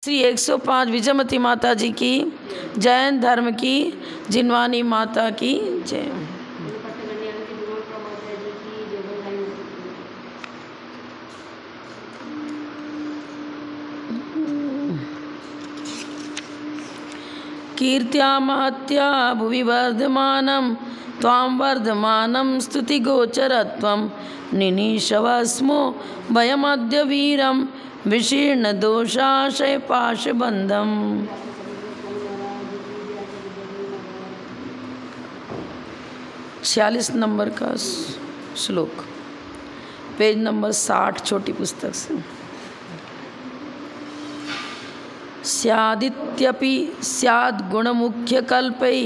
श्री 105 विजयमती माता जी की, जैन धर्म की जिनवानी माता की जय। कीर्त्या महत्या भुवि वर्धमानं त्वां वर्धमानं स्तुतिगोचरत्वं निनीशवस्मो वयमद्य वीरं विशीर्णदोषाशय पाशबन्धम्। 46 नंबर का श्लोक, पेज नंबर 60, छोटी पुस्तक से। स्यादित्यपि स्याद्गुणमुख्यकल्पै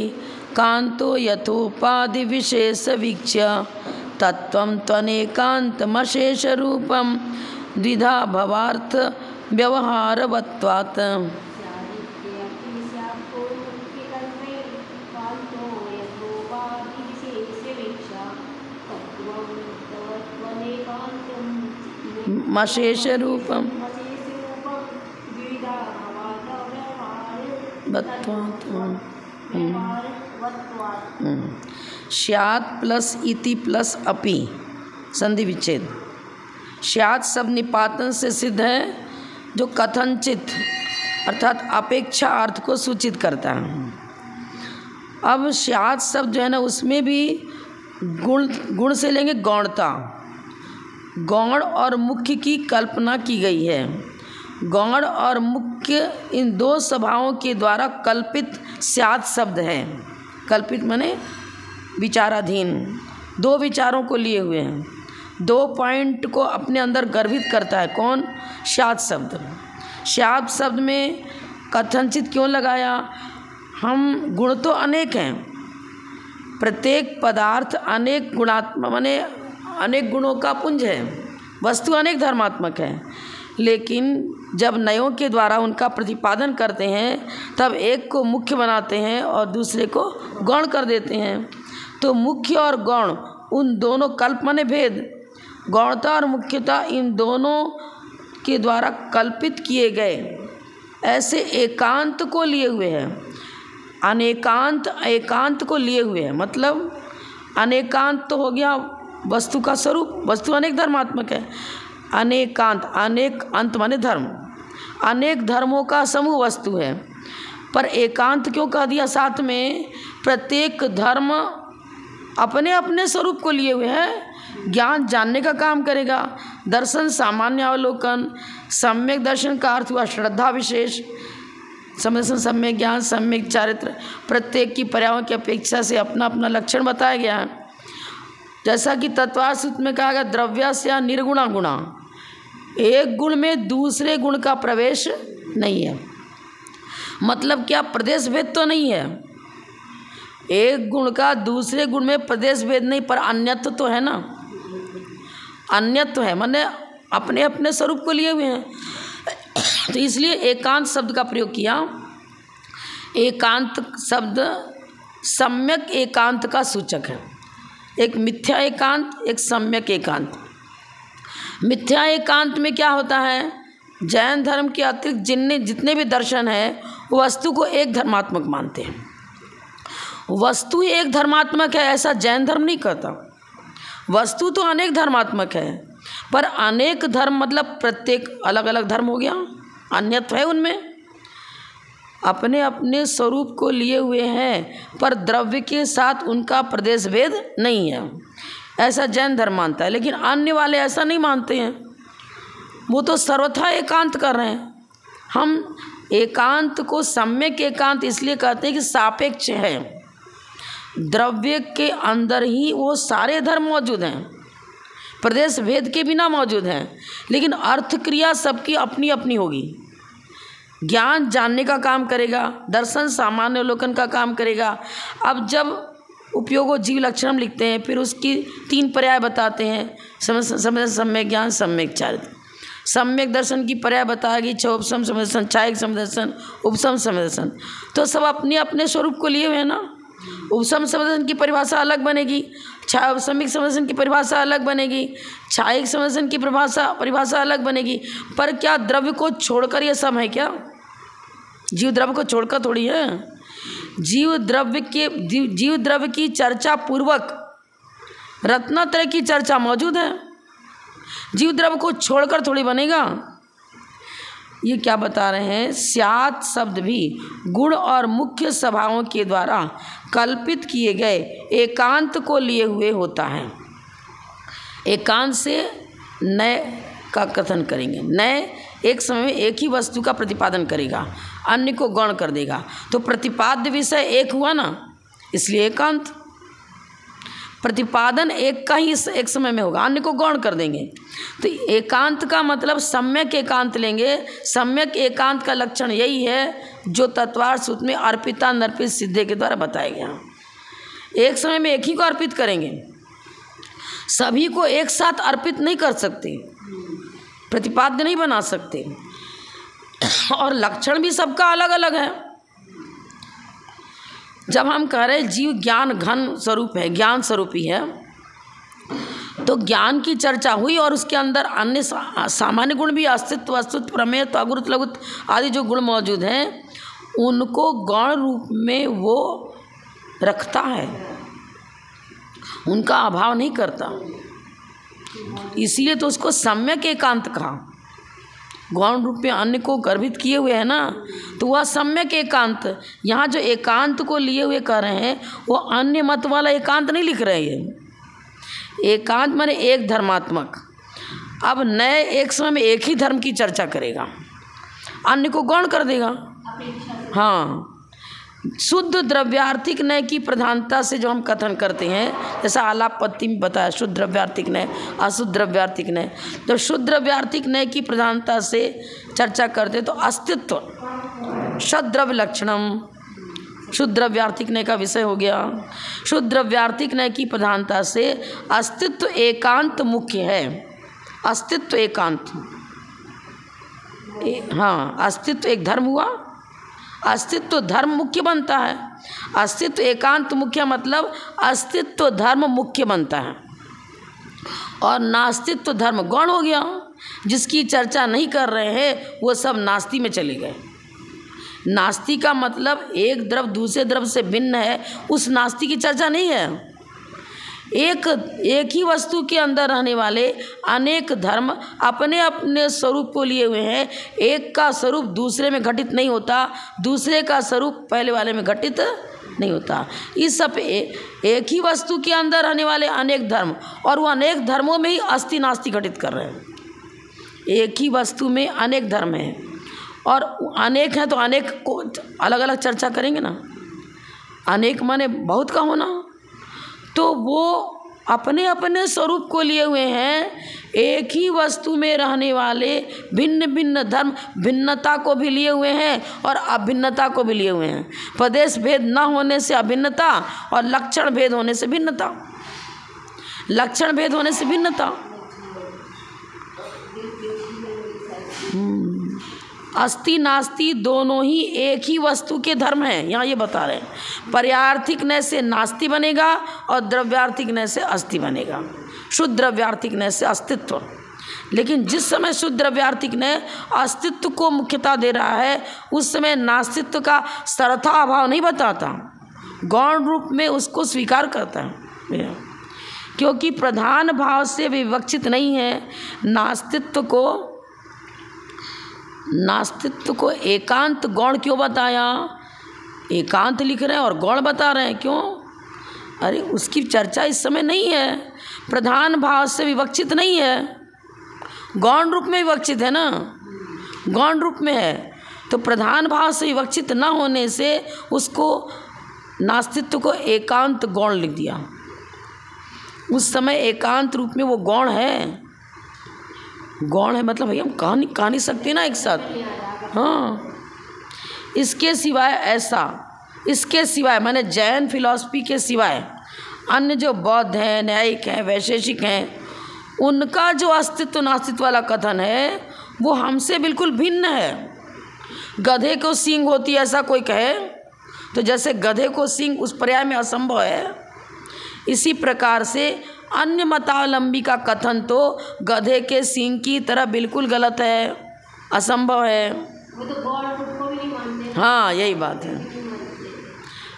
कान्तो यथोपाधि विशेषवीक्ष्य तत्त्वं त्वनेकान्तमशेषरूपं द्विधा भवार्थ व्यवहारवत्वात्। मशेषरूपं स्यात् प्लस इति प्लस अपि संधि विच्छेद। स्यात् शब्द निपातन से सिद्ध है, जो कथनचित अर्थात अपेक्षा अर्थ को सूचित करता है। अब स्यात् शब्द जो है ना, उसमें भी गुण से लेंगे गौणता। गौण और मुख्य की कल्पना की गई है। गौण और मुख्य इन दो स्वभावों के द्वारा कल्पित स्यात् शब्द है। कल्पित माने विचाराधीन, दो विचारों को लिए हुए हैं, दो पॉइंट को अपने अंदर गर्भित करता है। कौन? स्यात् शब्द। स्यात् शब्द में कथनचित क्यों लगाया? हम गुण तो अनेक हैं, प्रत्येक पदार्थ अनेक गुणात्मक माने अनेक गुणों का पुंज है, वस्तु अनेक धर्मात्मक है। लेकिन जब नयों के द्वारा उनका प्रतिपादन करते हैं तब एक को मुख्य बनाते हैं और दूसरे को गौण कर देते हैं। तो मुख्य और गौण उन दोनों कल्प माने भेद, गौणता और मुख्यता इन दोनों के द्वारा कल्पित किए गए ऐसे एकांत को लिए हुए हैं। अनेकांत एकांत को लिए हुए हैं, मतलब अनेकांत तो हो गया वस्तु का स्वरूप, वस्तु अनेक धर्मात्मक है। अनेकांत, अनेक अंत माने धर्म, अनेक धर्मों का समूह वस्तु है। पर एकांत क्यों कह दिया साथ में? प्रत्येक धर्म अपने अपने स्वरूप को लिए हुए हैं, ज्ञान जानने का काम करेगा। दर्शन सामान्य अवलोकन, सम्यक दर्शन का अर्थ हुआ श्रद्धा विशेष, समदर्शन सम्यक ज्ञान, सम्यक चारित्र। प्रत्येक की पर्यावरण की अपेक्षा से अपना अपना लक्षण बताया गया है। जैसा कि तत्वार्थ सूत्र में कहा गया, द्रव्यस्य निर्गुणा गुणा, एक गुण में दूसरे गुण का प्रवेश नहीं है। मतलब क्या? प्रदेश भेद तो नहीं है, एक गुण का दूसरे गुण में प्रदेश भेद नहीं, पर अन्यत्व तो है ना। अन्यत्व है माने अपने अपने स्वरूप को लिए हुए हैं। तो इसलिए एकांत शब्द का प्रयोग किया। एकांत शब्द सम्यक एकांत का सूचक है। एक मिथ्या एकांत, एक सम्यक एकांत। मिथ्या एकांत में क्या होता है? जैन धर्म के अतिरिक्त जितने भी दर्शन है वस्तु को एक धर्मात्मक मानते हैं। वस्तु ही एक धर्मात्मक है ऐसा जैन धर्म नहीं कहता। वस्तु तो अनेक धर्मात्मक है, पर अनेक धर्म मतलब प्रत्येक अलग अलग धर्म हो गया, अन्यत्व है उनमें, अपने अपने स्वरूप को लिए हुए हैं, पर द्रव्य के साथ उनका प्रदेश भेद नहीं है, ऐसा जैन धर्म मानता है। लेकिन अन्य वाले ऐसा नहीं मानते हैं, वो तो सर्वथा एकांत कर रहे हैं। हम एकांत को सम्यक एकांत इसलिए कहते हैं कि सापेक्ष है, द्रव्य के अंदर ही वो सारे धर्म मौजूद हैं, प्रदेश भेद के बिना मौजूद हैं, लेकिन अर्थ क्रिया सबकी अपनी अपनी होगी। ज्ञान जानने का काम करेगा, दर्शन सामान्य अवलोकन का काम करेगा। अब जब उपयोगो जीव लक्षण हम लिखते हैं, फिर उसकी 3 पर्याय बताते हैं, सम्यक ज्ञान, सम्यक चारित्र। सम्यक दर्शन की पर्याय बताएगी छोपसम समदर्शन, छायक समदर्शन, उपसम समदर्शन। तो सब अपने अपने स्वरूप को लिए हुए हैं ना। उपसम समदर्शन की परिभाषा अलग बनेगी, सम्यक समदर्शन की परिभाषा अलग बनेगी, छायक समदर्शन की परिभाषा अलग बनेगी। पर क्या द्रव्य को छोड़कर ये सब है क्या? जीव द्रव्य को छोड़कर थोड़ी है। जीव द्रव्य की चर्चा पूर्वक रत्नत्रय की चर्चा मौजूद है। जीव द्रव्य को छोड़कर थोड़ी बनेगा। ये क्या बता रहे हैं? स्यात् शब्द भी गुण और मुख्य स्वभावों के द्वारा कल्पित किए गए एकांत को लिए हुए होता है। एकांत से नए का कथन करेंगे। नए एक समय में एक ही वस्तु का प्रतिपादन करेगा, अन्य को गौण कर देगा, तो प्रतिपाद्य विषय एक हुआ ना, इसलिए एकांत। प्रतिपादन एक का ही एक समय में होगा, अन्य को गौण कर देंगे। तो एकांत का मतलब सम्यक एकांत लेंगे। सम्यक एकांत का लक्षण यही है जो तत्वार्थ सूत्र में अर्पिता नर्पित सिद्धे के द्वारा बताया गया। एक समय में एक ही को अर्पित करेंगे, सभी को एक साथ अर्पित नहीं कर सकते, प्रतिपाद्य नहीं बना सकते, और लक्षण भी सबका अलग अलग है। जब हम कह रहे जीव ज्ञान घन स्वरूप है, ज्ञान स्वरूप ही है, तो ज्ञान की चर्चा हुई और उसके अंदर अन्य सामान्य गुण भी, अस्तित्व, वस्तुत्व, प्रमेयत्व, अगुरुत, लघुत आदि जो गुण मौजूद हैं, उनको गौण रूप में वो रखता है, उनका अभाव नहीं करता। इसीलिए तो उसको सम्यक एकांत कहा। गौण रूप में अन्य को गर्भित किए हुए है ना, तो वह सम्यक एकांत। यहाँ जो एकांत को लिए हुए कह रहे हैं वो अन्य मत वाला एकांत नहीं लिख रहे हैं। एकांत माने एक धर्मात्मक। अब नए एक समय में एक ही धर्म की चर्चा करेगा, अन्य को गौण कर देगा। हाँ, शुद्ध द्रव्यार्थिक नय की प्रधानता से जो हम कथन करते हैं, जैसा आलापत्ति में बताया, शुद्ध द्रव्यार्थिक नय, अशुद्ध द्रव्यार्थिक नय। तो शुद्ध द्रव्यार्थिक नय की प्रधानता से चर्चा करते तो अस्तित्व सद्रव्य लक्षणम, शुद्ध द्रव्यार्थिक नय का विषय हो गया। शुद्ध द्रव्यार्थिक नय की प्रधानता से अस्तित्व एकांत मुख्य है। अस्तित्व एकांत, हाँ, अस्तित्व एक धर्म हुआ, अस्तित्व धर्म मुख्य बनता है। अस्तित्व एकांत मुख्य मतलब अस्तित्व धर्म मुख्य बनता है, और नास्तित्व धर्म गौण हो गया। जिसकी चर्चा नहीं कर रहे हैं वो सब नास्ति में चले गए। नास्ति का मतलब एक द्रव दूसरे द्रव से भिन्न है, उस नास्ति की चर्चा नहीं है। एक ही वस्तु के अंदर रहने वाले अनेक धर्म अपने अपने स्वरूप को लिए हुए हैं। एक का स्वरूप दूसरे में घटित नहीं होता, दूसरे का स्वरूप पहले वाले में घटित नहीं होता। इस सब एक ही वस्तु के अंदर रहने वाले अनेक धर्म, और वो अनेक धर्मों में ही अस्ति नास्ति घटित कर रहे हैं। एक ही वस्तु में अनेक धर्म हैं, और अनेक हैं तो अनेक को अलग अलग चर्चा करेंगे ना। अनेक माने बहुत का होना, तो वो अपने अपने स्वरूप को लिए हुए हैं। एक ही वस्तु में रहने वाले भिन्न भिन्न धर्म भिन्नता को भी लिए हुए हैं और अभिन्नता को भी लिए हुए हैं। प्रदेश भेद न होने से अभिन्नता, और लक्षण भेद होने से भिन्नता। लक्षण भेद होने से भिन्नता। अस्ति नास्ति दोनों ही एक ही वस्तु के धर्म हैं, यहाँ ये बता रहे हैं। पर्यार्थिक नय से नास्ति बनेगा और द्रव्यार्थिक नय से अस्ति बनेगा। शुद्ध द्रव्यार्थिक नय से अस्तित्व। लेकिन जिस समय शुद्ध द्रव्यार्थिक नय अस्तित्व को मुख्यता दे रहा है, उस समय नास्तित्व का सर्वथा अभाव नहीं बताता, गौण रूप में उसको स्वीकार करता है, क्योंकि प्रधान भाव से विवक्षित नहीं है। नास्तित्व को एकांत गौण क्यों बताया? एकांत लिख रहे हैं और गौण बता रहे हैं, क्यों? अरे उसकी चर्चा इस समय नहीं है, प्रधान भाव से विवक्षित नहीं है, गौण रूप में विवक्षित है ना, गौण रूप में है। तो प्रधान भाव से विवक्षित न होने से उसको नास्तित्व को एकांत गौण लिख दिया। उस समय एकांत रूप में वो गौण है। गौण है मतलब भैया हम कहा नहीं सकते ना एक साथ। हाँ, इसके सिवाय माने जैन फिलॉसफी के सिवाय अन्य जो बौद्ध हैं, न्यायिक हैं, वैशेषिक हैं, उनका जो अस्तित्व नास्तित्व वाला कथन है वो हमसे बिल्कुल भिन्न है। गधे को सींग होती है ऐसा कोई कहे तो जैसे गधे को सींग उस पर्याय में असंभव है, इसी प्रकार से अन्य मतावलंबी का कथन तो गधे के सींग की तरह बिल्कुल गलत है, असंभव है। वो तो गौण रूप को भी नहीं हाँ यही बात है।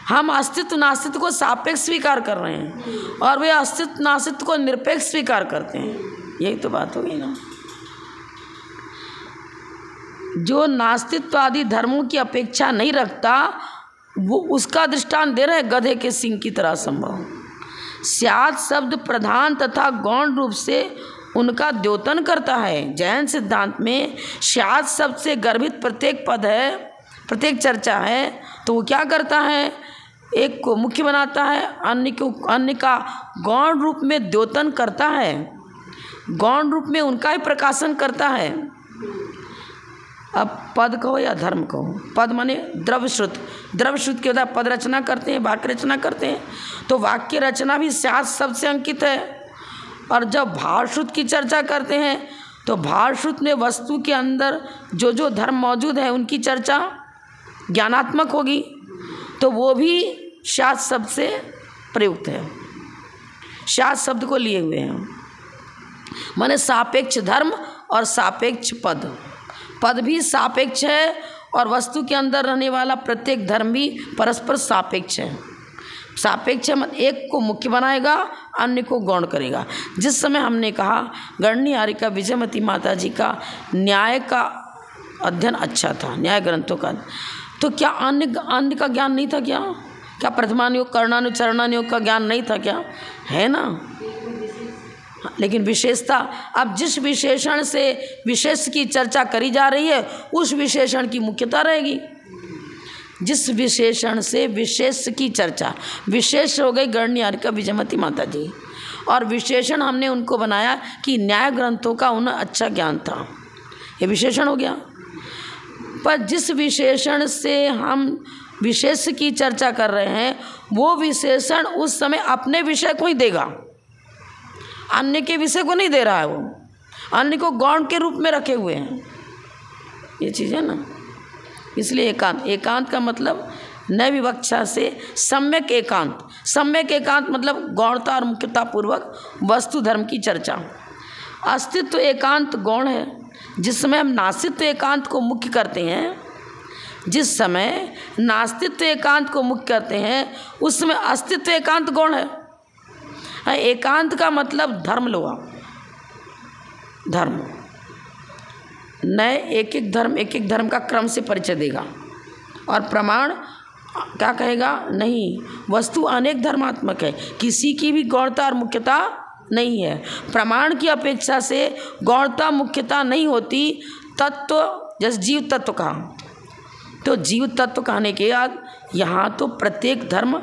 हम अस्तित्व नास्तित्व को सापेक्ष स्वीकार कर रहे हैं और वे अस्तित्व नास्तित्व को निरपेक्ष स्वीकार करते हैं। यही तो बात होगी ना। जो नास्तित्व आदि धर्मों की अपेक्षा नहीं रखता वो उसका दृष्टांत दे रहे हैं गधे के सिंह की तरह संभव। स्यात् शब्द प्रधान तथा गौण रूप से उनका द्योतन करता है। जैन सिद्धांत में स्यात् शब्द से गर्भित प्रत्येक पद है, प्रत्येक चर्चा है, तो वो क्या करता है, एक को मुख्य बनाता है, अन्य का गौण रूप में द्योतन करता है, गौण रूप में उनका ही प्रकाशन करता है। अब पद कहो या धर्म कहो, पद माने द्रव्यश्रुत, द्रव्यश्रुत के द्वारा पद रचना करते हैं, वाक्य रचना करते हैं, तो वाक्य रचना भी स्यात् शब्द से अंकित है। और जब भावश्रुत की चर्चा करते हैं तो भावश्रुत में वस्तु के अंदर जो जो धर्म मौजूद है उनकी चर्चा ज्ञानात्मक होगी, तो वो भी स्यात् शब्द से प्रयुक्त है, स्यात् शब्द को लिए हुए हैं। माने सापेक्ष धर्म और सापेक्ष पद, पद भी सापेक्ष है और वस्तु के अंदर रहने वाला प्रत्येक धर्म भी परस्पर सापेक्ष है। सापेक्ष मतलब एक को मुख्य बनाएगा, अन्य को गौण करेगा। जिस समय हमने कहा गणनीहारिका विजयमती माता जी का न्याय का अध्ययन अच्छा था, न्याय ग्रंथों का, तो क्या अन्य का ज्ञान नहीं था क्या? क्या प्रथमानुयोग कर्णानुयोग चरणानुयोग का ज्ञान नहीं था क्या? है ना। लेकिन विशेषता, अब जिस विशेषण से विशेष की चर्चा करी जा रही है उस विशेषण की मुख्यता रहेगी। जिस विशेषण से विशेष की चर्चा, विशेष हो गई गणनीहारिका विजयमती माता जी, और विशेषण हमने उनको बनाया कि न्याय ग्रंथों का उन्हें अच्छा ज्ञान था, ये विशेषण हो गया। पर जिस विशेषण से हम विशेष की चर्चा कर रहे हैं वो विशेषण उस समय अपने विषय को ही देगा, अन्य के विषय को नहीं दे रहा है, वो अन्य को गौण के रूप में रखे हुए हैं। ये चीज़ है ना। इसलिए एकांत, एकांत का मतलब नए विवक्षा से सम्यक एकांत, सम्यक एकांत मतलब गौणता और मुख्यता पूर्वक वस्तु धर्म की चर्चा। अस्तित्व एकांत गौण है। जिस समय हम नास्तित्व एकांत को मुख्य करते हैं, जिस समय नास्तित्व एकांत को मुख्य करते हैं उस समय अस्तित्व एकांत गौण है। एकांत का मतलब धर्म लो, धर्म नए एक एक धर्म का क्रम से परिचय देगा और प्रमाण क्या कहेगा, नहीं, वस्तु अनेक धर्मात्मक है, किसी की भी गौणता और मुख्यता नहीं है। प्रमाण की अपेक्षा से गौणता मुख्यता नहीं होती। तत्व जैसे जीव तत्व कहा, तो जीव तत्व कहने के बाद यहाँ तो प्रत्येक धर्म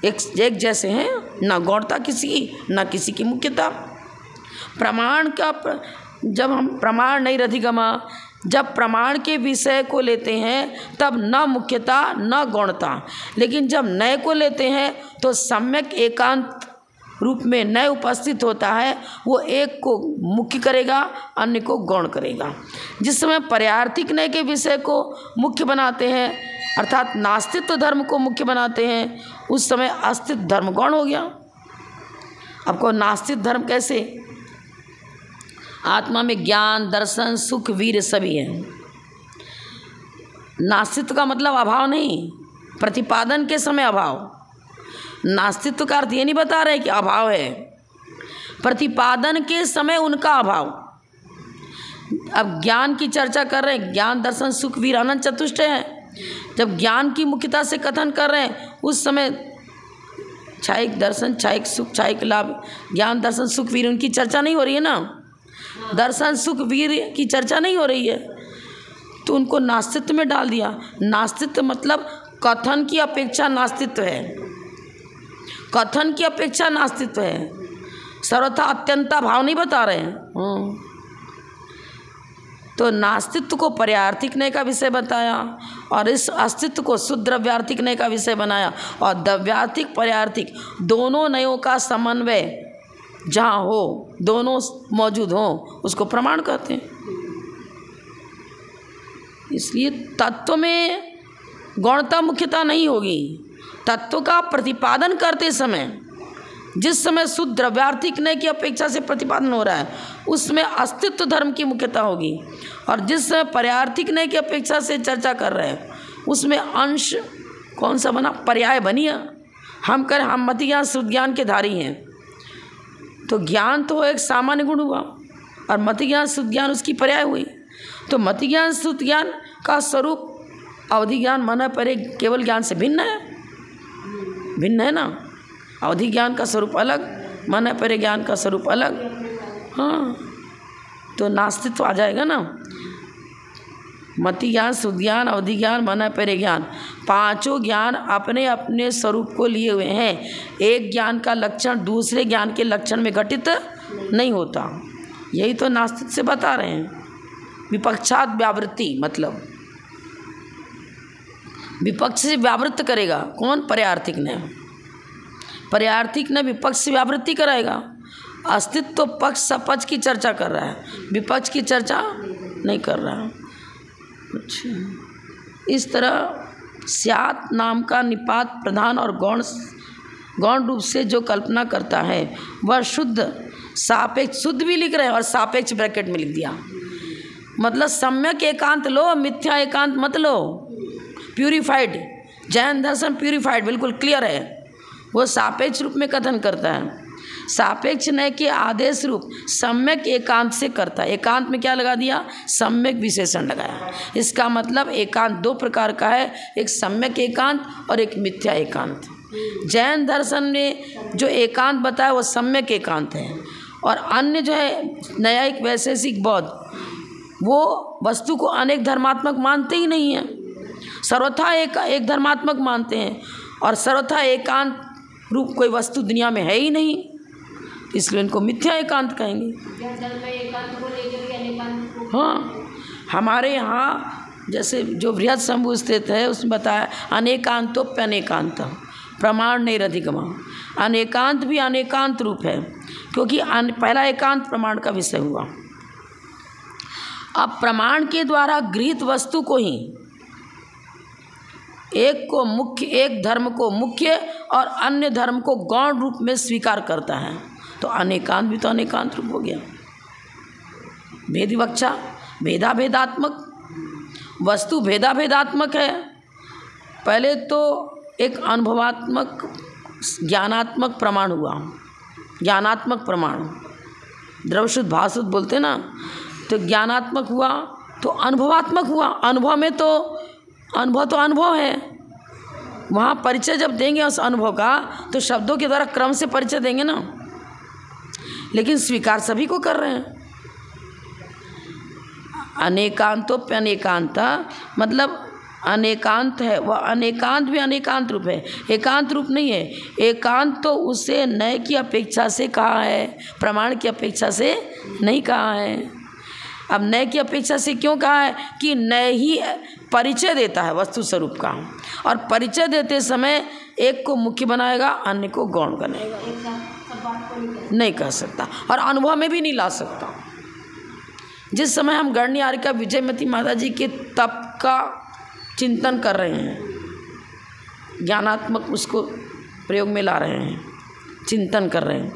एक जैसे हैं, ना गौणता किसी की ना किसी की मुख्यता। प्रमाण का जब हम प्रमाण नहीं रधिगमा, जब प्रमाण के विषय को लेते हैं तब न मुख्यता न गौणता, लेकिन जब नए को लेते हैं तो सम्यक एकांत रूप में नए उपस्थित होता है, वो एक को मुख्य करेगा अन्य को गौण करेगा। जिस समय पर्यार्थिक नए के विषय को मुख्य बनाते हैं अर्थात नास्तित्व धर्म को मुख्य बनाते हैं उस समय अस्तित्व धर्म गौण हो गया। आपको नास्तित्व धर्म कैसे, आत्मा में ज्ञान दर्शन सुख वीर सभी है। नास्तित्व का मतलब अभाव नहीं, प्रतिपादन के समय अभाव। नास्तित्व का अर्थ ये नहीं बता रहे कि अभाव है, प्रतिपादन के समय उनका अभाव। अब ज्ञान की चर्चा कर रहे हैं, ज्ञान दर्शन सुख वीर अनंत चतुष्टय है। जब ज्ञान की मुख्यता से कथन कर रहे हैं उस समय छायिक दर्शन छायिक सुख छायिक लाभ, ज्ञान दर्शन सुख वीर उनकी चर्चा नहीं हो रही है ना, दर्शन सुख वीर की चर्चा नहीं हो रही है, तो उनको नास्तित्व में डाल दिया। नास्तित्व मतलब कथन की अपेक्षा नास्तित्व है, कथन की अपेक्षा नास्तित्व है, सर्वथा अत्यंता भाव नहीं बता रहे हैं। तो नास्तित्व को पर्यार्थिक नय का विषय बताया और इस अस्तित्व को शुद्ध द्रव्यार्थिक नय का विषय बनाया, और द्रव्यार्थिक पर्यार्थिक दोनों नयों का समन्वय जहाँ हो, दोनों मौजूद हो, उसको प्रमाण कहते हैं। इसलिए तत्व में गौणता मुख्यता नहीं होगी। तत्व का प्रतिपादन करते समय जिस समय शुद्ध द्रव्यार्थिक नय की अपेक्षा से प्रतिपादन हो रहा है उसमें अस्तित्व धर्म की मुख्यता होगी। और जिस समय पर्यार्थिक नय की अपेक्षा से चर्चा कर रहे हैं उसमें अंश कौन सा बना, पर्याय बनी है। हम करें हम मति ज्ञान शुद्ध ज्ञान के धारी हैं, तो ज्ञान तो एक सामान्य गुण हुआ और मति ज्ञान शुद्ध ज्ञान उसकी पर्याय हुई। तो मति ज्ञान शुद्ध ज्ञान का स्वरूप अवधि ज्ञान मन परे केवल ज्ञान से भिन्न है, भिन्न है ना। अवधि ज्ञान का स्वरूप अलग, मन परे ज्ञान का स्वरूप अलग। हाँ, तो नास्तित्व आ जाएगा ना। मति ज्ञान शुद्ध ज्ञान अवधि ज्ञान मन परे ज्ञान, पांचों ज्ञान अपने अपने स्वरूप को लिए हुए हैं। एक ज्ञान का लक्षण दूसरे ज्ञान के लक्षण में घटित नहीं होता। यही तो नास्तिक से बता रहे हैं। विपक्षात व्यावृत्ति मतलब विपक्ष से व्यावृत्त करेगा कौन, पर्यार्थिक ने। पर्यार्थिक ने विपक्ष से व्यावृत्ति कराएगा। अस्तित्व तो पक्ष सपक्ष की चर्चा कर रहा है, विपक्ष की चर्चा नहीं कर रहा है। अच्छा, इस तरह स्यात् नाम का निपात प्रधान और गौण रूप से जो कल्पना करता है वह शुद्ध सापेक्ष, शुद्ध भी लिख रहे हैं और सापेक्ष ब्रैकेट में लिख दिया, मतलब सम्यक एकांत लो, मिथ्या एकांत मत लो। प्यूरिफाइड, जैन दर्शन प्यूरिफाइड बिल्कुल क्लियर है, वो सापेक्ष रूप में कथन करता है। सापेक्ष नय के आदेश रूप सम्यक एकांत से करता है। एकांत में क्या लगा दिया, सम्यक विशेषण लगाया। इसका मतलब एकांत दो प्रकार का है, एक सम्यक एकांत और एक मिथ्या एकांत। जैन दर्शन ने जो एकांत बताया वो सम्यक एकांत है, और अन्य जो है न्यायिक वैशेषिक बौद्ध वो वस्तु को अनेक धर्मात्मक मानते ही नहीं हैं, सर्वथा एक धर्मात्मक मानते हैं, और सर्वथा एकांत रूप कोई वस्तु दुनिया में है ही नहीं, इसलिए इनको मिथ्या एकांत कहेंगे। हाँ, हमारे यहाँ जैसे जो बृहद शंभु स्थित है उसमें बताया अनेकांतोप्यनेकांत प्रमाण नैरधिगमा। अनेकांत भी अनेकांत रूप है, क्योंकि पहला एकांत प्रमाण का विषय हुआ। अब प्रमाण के द्वारा गृहीत वस्तु को ही एक को मुख्य, एक धर्म को मुख्य और अन्य धर्म को गौण रूप में स्वीकार करता है, तो अनेकांत भी तो अनेकांत रूप हो गया। भेदविवक्षा भेदाभेदात्मक, वस्तु भेदाभेदात्मक है। पहले तो एक अनुभवात्मक ज्ञानात्मक प्रमाण हुआ, ज्ञानात्मक प्रमाण, द्रवशुद्ध भाषुद्ध बोलते ना, तो ज्ञानात्मक हुआ तो अनुभवात्मक हुआ। अनुभव में तो अनुभव है, वहाँ परिचय जब देंगे उस अनुभव का तो शब्दों के द्वारा क्रम से परिचय देंगे ना, लेकिन स्वीकार सभी को कर रहे हैं। अनेकांतोप्यनेकांत मतलब अनेकांत है, वह अनेकांत भी अनेकांत रूप है, एकांत रूप नहीं है। एकांत तो उसे नय की अपेक्षा से कहा है, प्रमाण की अपेक्षा से नहीं कहा है। अब नय की अपेक्षा से क्यों कहा है कि नय ही परिचय देता है वस्तु स्वरूप का, और परिचय देते समय एक को मुख्य बनाएगा अन्य को गौण बनाएगा, नहीं कह सकता और अनुभव में भी नहीं ला सकता। जिस समय हम गणनी आर्यिका विजयमती माता जी के तप का चिंतन कर रहे हैं, ज्ञानात्मक उसको प्रयोग में ला रहे हैं, चिंतन कर रहे हैं,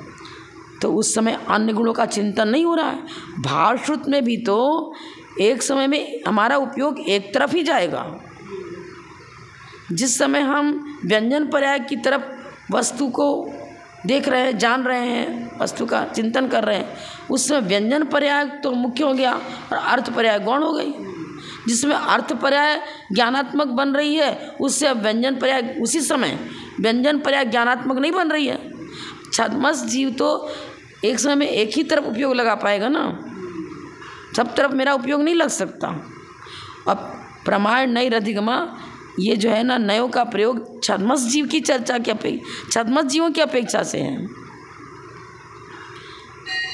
तो उस समय अन्य गुणों का चिंतन नहीं हो रहा है। भावश्रुत में भी तो एक समय में हमारा उपयोग एक तरफ ही जाएगा। जिस समय हम व्यंजन पर्याय की तरफ वस्तु को देख रहे हैं, जान रहे हैं, वस्तु का चिंतन कर रहे हैं, उस समय व्यंजन पर्याय तो मुख्य हो गया और अर्थ पर्याय गौण हो गई। जिसमें अर्थ पर्याय ज्ञानात्मक बन रही है, उससे अब व्यंजन पर्याय उसी समय व्यंजन पर्याय ज्ञानात्मक नहीं बन रही है। छद्मस जीव तो एक समय में एक ही तरफ उपयोग लगा पाएगा ना, सब तरफ मेरा उपयोग नहीं लग सकता। अब प्रमाण नैरधिगमा ये जो है ना, नयों का प्रयोग छद्मस जीव की चर्चा की अपेक्षा, छद्मस जीवों की अपेक्षा से है,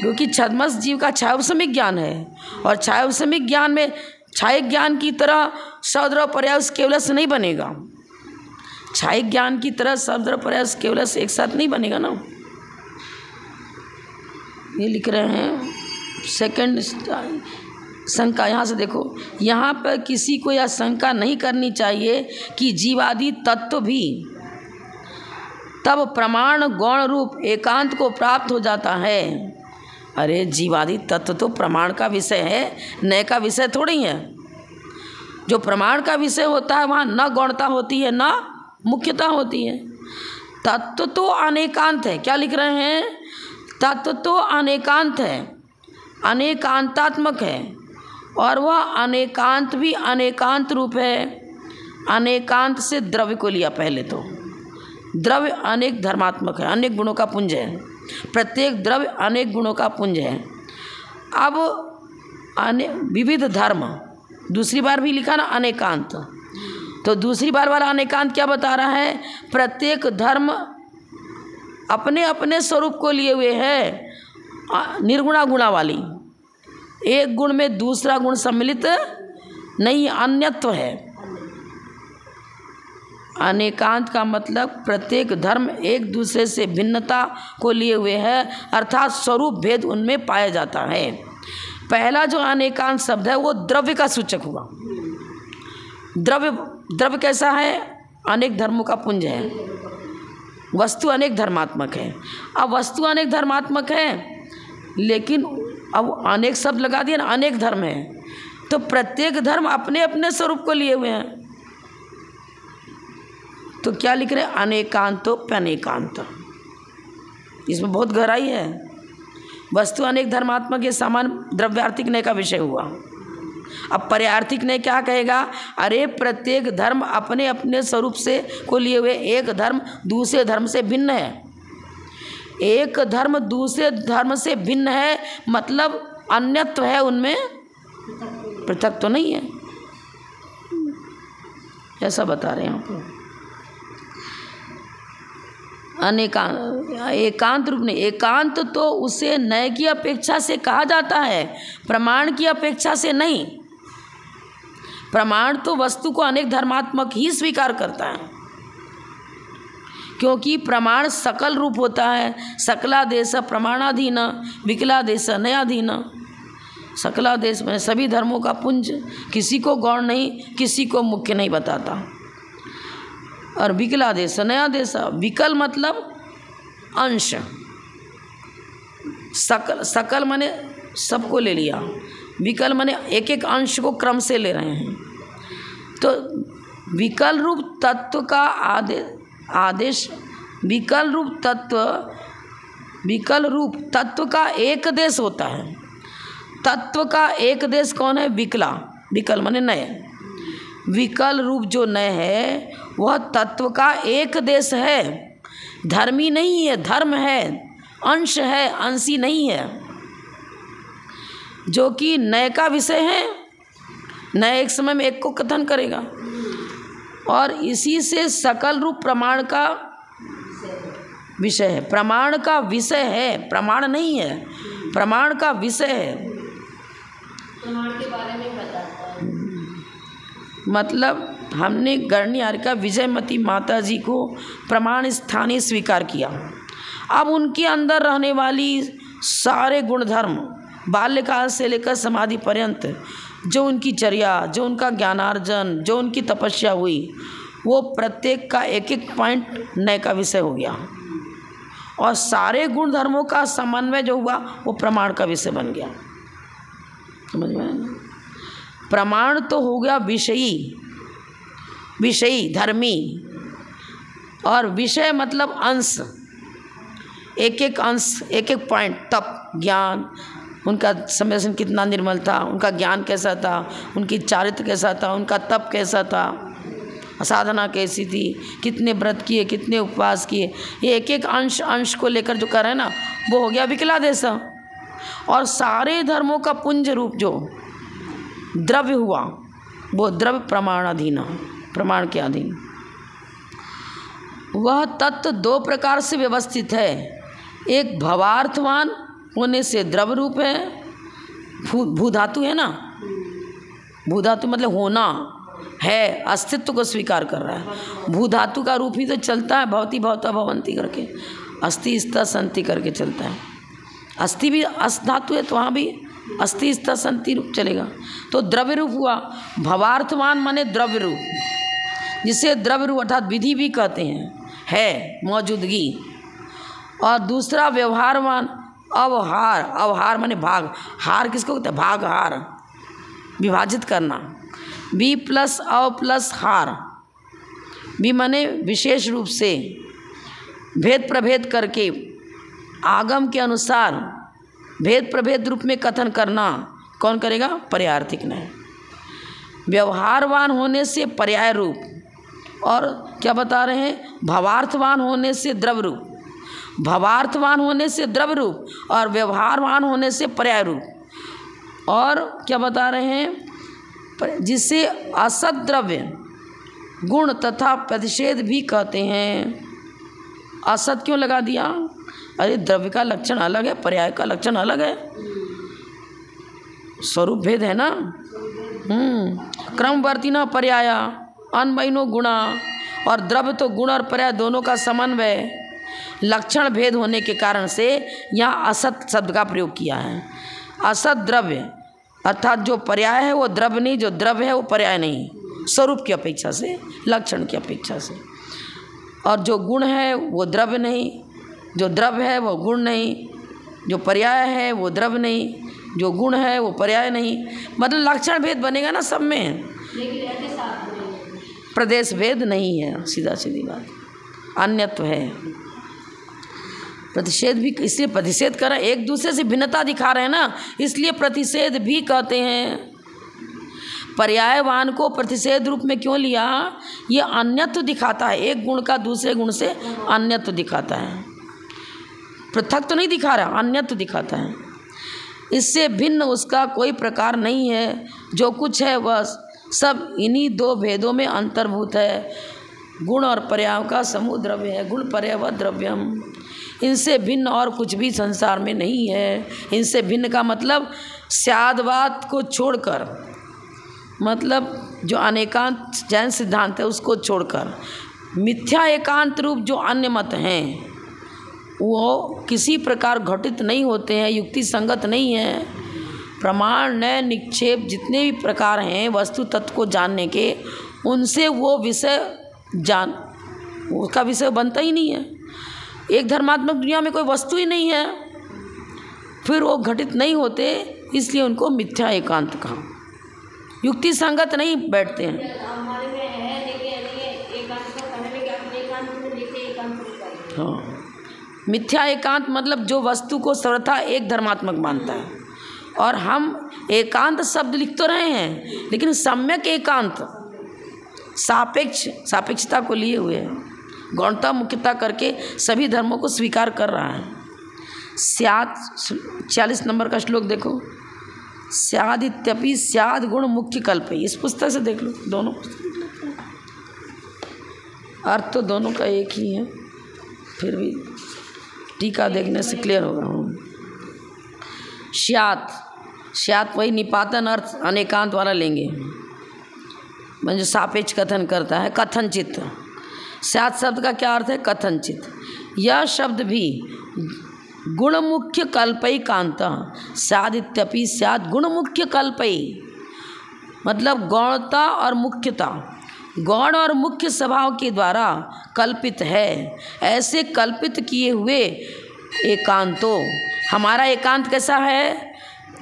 क्योंकि छद्मस जीव का छायोपशमिक ज्ञान है, और छायोपशमिक ज्ञान में छायिक ज्ञान की तरह सौद्रव पर्याय केवल से नहीं बनेगा। छायिक ज्ञान की तरह सौद्रव पर्याय केवल से एक साथ नहीं बनेगा ना। ये लिख रहे हैं सेकंड शंका, यहाँ से देखो, यहाँ पर किसी को यह शंका नहीं करनी चाहिए कि जीवादि तत्व भी तब प्रमाण गौण रूप एकांत को प्राप्त हो जाता है। अरे जीवादि तत्व तो प्रमाण का विषय है, नए का विषय थोड़ी है। जो प्रमाण का विषय होता है वहाँ न गौणता होती है न मुख्यता होती है। तत्व तो अनेकांत है। क्या लिख रहे हैं? तत्व तो अनेकांत है, अनेकांतात्मक है, और वह अनेकांत भी अनेकांत रूप है। अनेकांत से द्रव्य को लिया पहले तो। द्रव्य अनेक धर्मात्मक है, अनेक गुणों का पुंज है। प्रत्येक द्रव्य अनेक गुणों का पुंज है। अब विविध धर्म, दूसरी बार भी लिखा ना अनेकांत, तो दूसरी बार वाला अनेकांत क्या बता रहा है? प्रत्येक धर्म अपने अपने स्वरूप को लिए हुए है, निर्गुणा गुणा वाली। एक गुण में दूसरा गुण सम्मिलित नहीं, अन्यत्व है। अनेकांत का मतलब प्रत्येक धर्म एक दूसरे से भिन्नता को लिए हुए है, अर्थात स्वरूप भेद उनमें पाया जाता है। पहला जो अनेकांत शब्द है वो द्रव्य का सूचक हुआ। द्रव्य कैसा है? अनेक धर्मों का पुंज है। वस्तु अनेक धर्मात्मक है। अब वस्तु अनेक धर्मात्मक है, लेकिन अब अनेक शब्द लगा दिया ना, अनेक धर्म है, तो प्रत्येक धर्म अपने अपने स्वरूप को लिए हुए हैं। तो क्या लिख रहे हैं? अनेकांतो प्यनेकांत। इसमें बहुत गहराई है। वस्तु अनेक धर्मात्मक, ये सामान्य द्रव्यार्थिक नय का विषय हुआ। अब पर्यार्थिक नय क्या कहेगा? अरे प्रत्येक धर्म अपने अपने स्वरूप से को लिए हुए, एक धर्म दूसरे धर्म से भिन्न है। एक धर्म दूसरे धर्म से भिन्न है मतलब अन्यत्व है, उनमें पृथक तो नहीं है, ऐसा बता रहे हैं आपको। एकांत रूप नहीं, एकांत तो उसे नय की अपेक्षा से कहा जाता है, प्रमाण की अपेक्षा से नहीं। प्रमाण तो वस्तु को अनेक धर्मात्मक ही स्वीकार करता है, क्योंकि प्रमाण सकल रूप होता है। सकलादेश प्रमाणाधीन, विकलादेश नयाधीन। सकलादेश में सभी धर्मों का पुंज, किसी को गौण नहीं, किसी को मुख्य नहीं बताता। और विकलादेश नयादेश, विकल मतलब अंश, सकल माने सबको ले लिया, विकल माने एक एक अंश को क्रम से ले रहे हैं। तो विकल रूप तत्व का आदेश, विकल रूप तत्व का एक देश होता है। तत्व का एक देश कौन है? विकल माने नय। विकल रूप जो नय है वह तत्व का एक देश है, धर्मी नहीं है, धर्म है, अंश है, अंशी नहीं है, जो कि नय का विषय है। नय एक समय में एक को कथन करेगा, और इसी से सकल रूप प्रमाण का विषय है। प्रमाण का विषय है, प्रमाण नहीं है, प्रमाण का विषय है। प्रमाण के बारे में बताता है। मतलब हमने गणियारिका विजयमती माता जी को प्रमाण स्थानीय स्वीकार किया। अब उनके अंदर रहने वाली सारे गुणधर्म बाल्यकाल से लेकर समाधि पर्यंत, जो उनकी चर्या, जो उनका ज्ञानार्जन, जो उनकी तपस्या हुई, वो प्रत्येक का एक एक पॉइंट नय का विषय हो गया, और सारे गुण धर्मों का समन्वय जो हुआ वो प्रमाण का विषय बन गया। समझ में आया ना? प्रमाण तो हो गया विषयी धर्मी, और विषय मतलब अंश, एक एक अंश, एक एक पॉइंट, तप, ज्ञान, उनका संवेदन कितना निर्मल था, उनका ज्ञान कैसा था, उनकी चारित्र कैसा था, उनका तप कैसा था, साधना कैसी थी, कितने व्रत किए, कितने उपवास किए, ये एक एक अंश को लेकर जो कर रहे हैं ना, वो हो गया विकलादेश। और सारे धर्मों का पुंज रूप जो द्रव्य हुआ वो द्रव्य प्रमाणाधीन, प्रमाण के अधीन। वह तत्व दो प्रकार से व्यवस्थित है। एक भवार्थवान होने से द्रव्य रूप है, भूधातु है ना, भूधातु मतलब होना है, अस्तित्व को स्वीकार कर रहा है। भूधातु का रूप ही तो चलता है, भवती भवता भवंती करके, अस्ति स्था संति करके चलता है। अस्थि भी अस् धातु है, तो वहाँ भी अस्थि स्था संति रूप चलेगा, तो द्रव्य रूप हुआ। भवार्थवान माने द्रव्य रूप, जिसे द्रव्य रूप अर्थात विधि भी कहते हैं, है मौजूदगी। और दूसरा व्यवहारवान, अवहार, अवहार माने भाग, हार किसको कहते हैं? भाग हार, विभाजित करना। बी प्लस अव प्लस हार, बी माने विशेष रूप से भेद प्रभेद करके आगम के अनुसार भेद प्रभेद रूप में कथन करना। कौन करेगा? पर्यायार्थिक ने। व्यवहारवान होने से पर्याय रूप, और क्या बता रहे हैं? भावार्थवान होने से द्रव रूप, भावार्थवान होने से द्रव रूप और व्यवहारवान होने से पर्याय रूप। और क्या बता रहे हैं? जिसे असत द्रव्य गुण तथा प्रतिषेध भी कहते हैं। असत क्यों लगा दिया? अरे द्रव्य का लक्षण अलग है, पर्याय का लक्षण अलग है, स्वरूप भेद है ना। क्रमवर्तिना पर्याया अन्वयनो गुणा, और द्रव्य तो गुण और पर्याय दोनों का समन्वय, लक्षण भेद होने के कारण से यहाँ असत शब्द का प्रयोग किया है। असत द्रव्य अर्थात जो पर्याय है वो द्रव्य नहीं, जो द्रव्य है वो पर्याय नहीं, स्वरूप की अपेक्षा से, लक्षण की अपेक्षा से। और जो गुण है वो द्रव्य नहीं, जो द्रव्य है वो गुण नहीं, जो पर्याय है वो द्रव्य नहीं, जो गुण है वो पर्याय नहीं। मतलब लक्षण भेद बनेगा ना सब में, प्रदेश भेद नहीं है, सीधा सीधी बात, अन्यत्व है। प्रतिषेध भी इसलिए प्रतिषेध कर रहे हैं, एक दूसरे से भिन्नता दिखा रहे हैं ना, इसलिए प्रतिषेध भी कहते हैं। पर्यायवान को प्रतिषेध रूप में क्यों लिया? ये अन्यत्व दिखाता है, एक गुण का दूसरे गुण से अन्यत्व दिखाता है, पृथक तो नहीं दिखा रहा, अन्यत्व दिखाता है। इससे भिन्न उसका कोई प्रकार नहीं है, जो कुछ है वह सब इन्हीं दो भेदों में अंतर्भूत है। गुण और पर्याय का समूह द्रव्य है, गुण पर्याय व द्रव्यम, इनसे भिन्न और कुछ भी संसार में नहीं है। इनसे भिन्न का मतलब स्यादवाद को छोड़कर, मतलब जो अनेकांत जैन सिद्धांत है उसको छोड़कर मिथ्या एकांत रूप जो अन्य मत हैं वो किसी प्रकार घटित नहीं होते हैं, युक्ति संगत नहीं है। प्रमाण नय निक्षेप जितने भी प्रकार हैं वस्तु तत्व को जानने के, उनसे वो विषय उसका विषय बनता ही नहीं है। एक धर्मात्मक दुनिया में कोई वस्तु ही नहीं है, फिर वो घटित नहीं होते, इसलिए उनको मिथ्या एकांत कहा, युक्ति संगत नहीं बैठते हैं। हाँ, मिथ्या एकांत मतलब जो वस्तु को सर्वथा एक धर्मात्मक मानता है। और हम एकांत शब्द लिख तो रहे हैं, लेकिन सम्यक एकांत सापेक्षता को लिए हुए है, गौणता मुख्यता करके सभी धर्मों को स्वीकार कर रहा है। स्याद 40 नंबर का श्लोक देखो, स्याद इत्यपि स्याद गुण मुख्य कल्पे, इस पुस्तक से देख लो, दोनों अर्थ तो दोनों का एक ही है, फिर भी टीका देखने से क्लियर होगा। स्यात वही निपातन अर्थ अनेकांत वाला लेंगे, जो सापेक्ष कथन करता है। कथनचित, स्यात शब्द का क्या अर्थ है? कथनचित। यह शब्द भी गुण मुख्य कल्पई कांत, स्याद इत्यपि स्याद गुण मुख्य कल्पई, मतलब गौणता और मुख्यता, गौण और मुख्य स्वभाव के द्वारा कल्पित है। ऐसे कल्पित किए हुए एकांतो, हमारा एकांत कैसा है?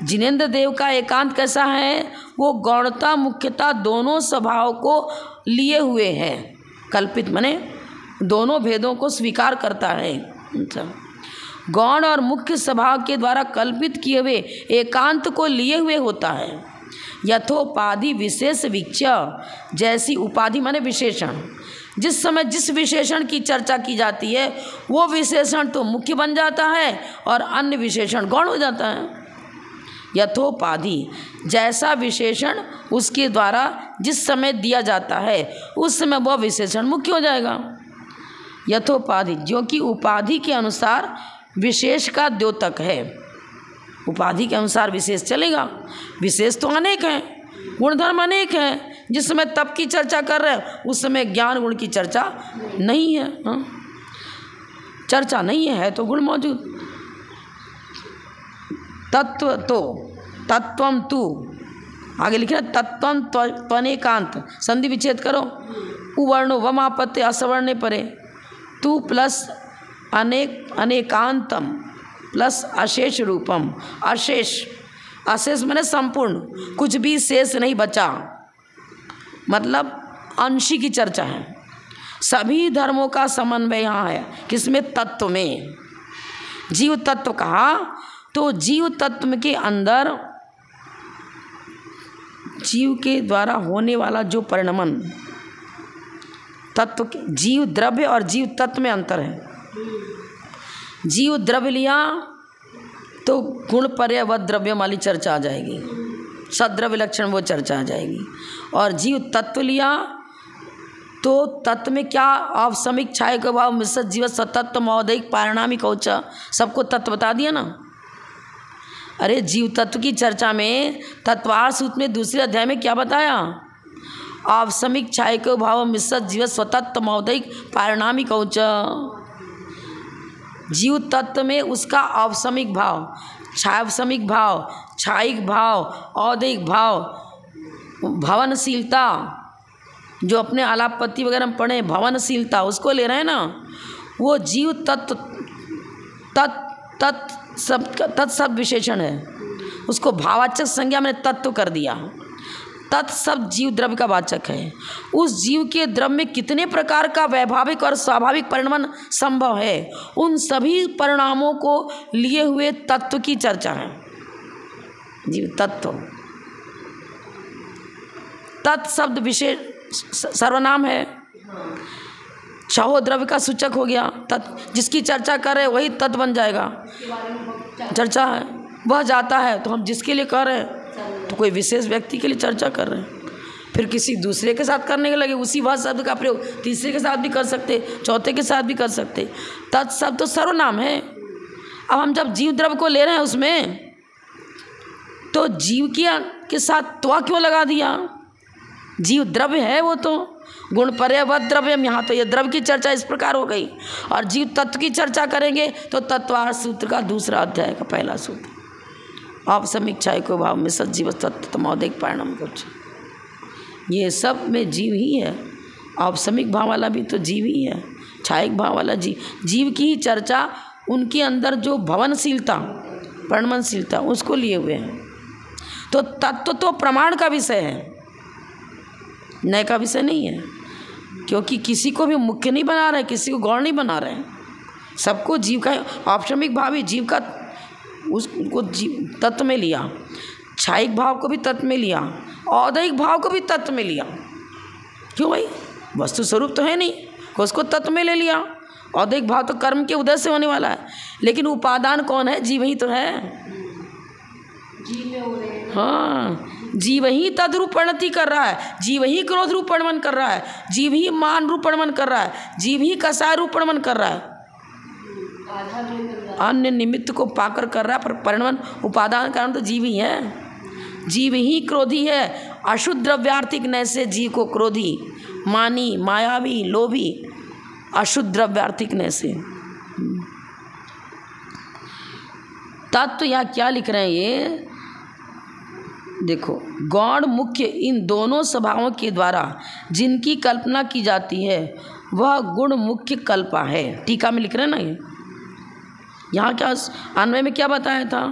जिनेंद्र देव का एकांत कैसा है? वो गौणता मुख्यता दोनों स्वभाव को लिए हुए है। कल्पित माने दोनों भेदों को स्वीकार करता है। गौण और मुख्य स्वभाव के द्वारा कल्पित किए हुए एकांत को लिए हुए होता है। यथोपाधि विशेष वीक्ष्य, जैसी उपाधि माने विशेषण, जिस समय जिस विशेषण की चर्चा की जाती है वो विशेषण तो मुख्य बन जाता है और अन्य विशेषण गौण हो जाता है। यथोपाधि, जैसा विशेषण उसके द्वारा जिस समय दिया जाता है उस समय वह विशेषण मुख्य हो जाएगा। यथोपाधि, जो कि उपाधि के अनुसार विशेष का द्योतक है, उपाधि के अनुसार विशेष चलेगा। विशेष तो अनेक हैं, गुणधर्म अनेक हैं। जिस समय तप की चर्चा कर रहे हैं उस समय ज्ञान गुण की चर्चा नहीं है। चर्चा नहीं है तो गुण मौजूद। तत्व तो तत्वम तु, आगे लिखे ना तत्वम त्वनेकांत, संधि विच्छेद करो। उवर्णो वमापत्य असवर्णे परे, तू प्लस अनेकांतम, प्लस अशेष रूपम। अशेष, अशेष माने संपूर्ण, कुछ भी शेष नहीं बचा, मतलब अंशी की चर्चा है। सभी धर्मों का समन्वय यहाँ है, किसमें? तत्व में। जीव तत्व कहा तो जीव तत्व के अंदर जीव के द्वारा होने वाला जो परिणमन, तत्व के, जीव द्रव्य और जीव तत्व में अंतर है। जीव द्रव्य लिया तो गुण पर्याय व द्रव्य वाली चर्चा आ जाएगी, सद्रव्य लक्षण वो चर्चा आ जाएगी। और जीव तत्व लिया तो तत्व में क्या? आवसमिक छाय का भाव मिश्र जीव सतत्व मौदिक पारिणामिक औचा, सबको तत्व बता दिया ना। अरे जीव तत्व की चर्चा में तत्वार सूत्र में दूसरे अध्याय में क्या बताया? आवसमिक छाय के भाव मिश्र जीव स्वतत्व मौदिक पारिणामिक औचा। जीव तत्व में उसका आवसमिक भाव, छायावसमिक भाव, छायिक भाव, औदिक भाव, भवनशीलता, जो अपने आलापत्ति वगैरह में पढ़े भवनशीलता, उसको ले रहे हैं ना। वो जीव तत्व तत्शब्द विशेषण है, उसको भाववाचक संज्ञा में तत्व कर दिया। तत्शब्द जीव द्रव्य का वाचक है। उस जीव के द्रव्य में कितने प्रकार का वैभाविक और स्वाभाविक परिणमन संभव है, उन सभी परिणामों को लिए हुए तत्व की चर्चा है। जीव तत्व, तत्शब्द विशेष सर्वनाम है, छहो द्रव्य का सूचक हो गया। तत् जिसकी चर्चा करे वही तत्व बन जाएगा, चर्चा है। वह जाता है तो हम जिसके लिए कर रहे हैं तो कोई विशेष व्यक्ति के लिए चर्चा कर रहे हैं, फिर किसी दूसरे के साथ करने के लगे उसी वह शब्द का प्रयोग तीसरे के साथ भी कर सकते, चौथे के साथ भी कर सकते। तत्शब्द तो सर्वनाम है। अब हम जब जीव द्रव्य को ले रहे हैं उसमें तो जीव के साथ त्वा क्यों लगा दिया? जीव द्रव्य है वो तो, गुण पर्याय व द्रव्य। यहाँ तो ये द्रव्य की चर्चा इस प्रकार हो गई, और जीव तत्व की चर्चा करेंगे तो तत्वार सूत्र का दूसरा अध्याय का पहला सूत्र, आवसमिक छाय को भाव में सजीव तत्व मौदिक परिणाम कुछ, ये सब में जीव ही है। आवसमिक भाव वाला भी तो जीव ही है, छायिक भाव वाला जीव की ही चर्चा, उनके अंदर जो भवनशीलता परिणमनशीलता उसको लिए हुए हैं। तो तत्व तो प्रमाण का विषय है, नए का विषय नहीं है, क्योंकि किसी को भी मुख्य नहीं बना रहे, किसी को गौण नहीं बना रहे, सबको जीव का आवसमिक भाव ही जीव का, उसको जीव तत्व में लिया, छायिक भाव को भी तत्व में लिया, औदैहिक भाव को भी तत्व में लिया। क्यों भाई? वस्तु स्वरूप तो है नहीं, उसको तत्व में ले लिया। औदैहिक भाव तो कर्म के उदय से होने वाला है, लेकिन उपादान कौन है? जीव ही तो है। हाँ, जीव ही तद्रूप परिणति कर रहा है, जीव ही क्रोध रूप परिणमन कर रहा है, जीव ही मान रूप परिणमन कर रहा है, जीव ही कसाय रूप परिणमन कर रहा है, अन्य निमित्त को पाकर कर रहा है, पर परिणमन उपादान कारण तो जीव ही है। जीव ही क्रोधी है, अशुद्ध द्रव्यार्थिक नैसे जीव को क्रोधी, मानी, मायावी, लोभी, अशुद्ध द्रव्यार्थिक नैसे। तत्व यहाँ क्या लिख रहे हैं ये देखो, गौण मुख्य इन दोनों स्वभावों के द्वारा जिनकी कल्पना की जाती है वह गुण मुख्य कल्पा है। टीका में लिख रहे हैं ना, ये यहाँ क्या अन्वय में क्या बताया था?